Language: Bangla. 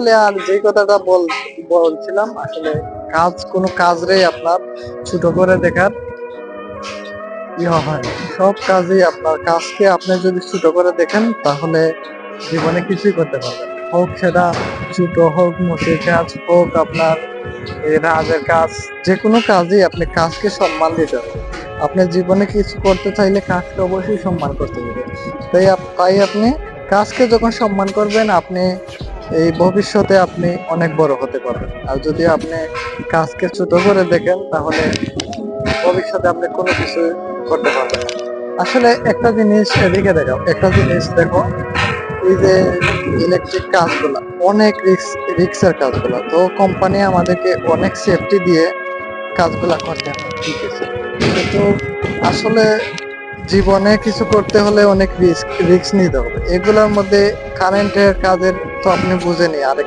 আসলে আর যে কথাটা বলছিলাম, আসলে কোনো কাজরে আপনার ছোট করে দেখার হয় না। সব কাজেই আপনার কাজকে আপনি যদি ছোট করে দেখেন তাহলে জীবনে কিছুই করতে পারবেন না। হোক সেটা ছোট হোক, মুচির কাজ হোক, আপনার এই রাজের কাজ, যেকোনো কাজেই আপনি কাজকে সম্মান দিতে হবে। আপনি জীবনে কিছু করতে চাইলে কাজকে অবশ্যই সম্মান করতে হবে। তাই আপনি কাজকে যখন সম্মান করবেন, আপনি এই ভবিষ্যতে আপনি অনেক বড় হতে পারবেন। আর যদি আপনি কাজকে ছোট করে দেখেন তাহলে ভবিষ্যতে আপনি কোনো কিছু করতে পারবেন না। আসলে একটা জিনিস এদিকে দেখো, একটা জিনিস দেখো, এই যে ইলেকট্রিক কাজগুলা অনেক রিক্সের কাজগুলা, তো কোম্পানি আমাদেরকে অনেক সেফটি দিয়ে কাজগুলা করতে হয়, ঠিক আছে, কিন্তু আসলে জীবনে কিছু করতে হলে অনেক রিস্ক নিতে হবে। এগুলোর মধ্যে কারেন্টের কাজের তো আপনি বুঝেনি, আর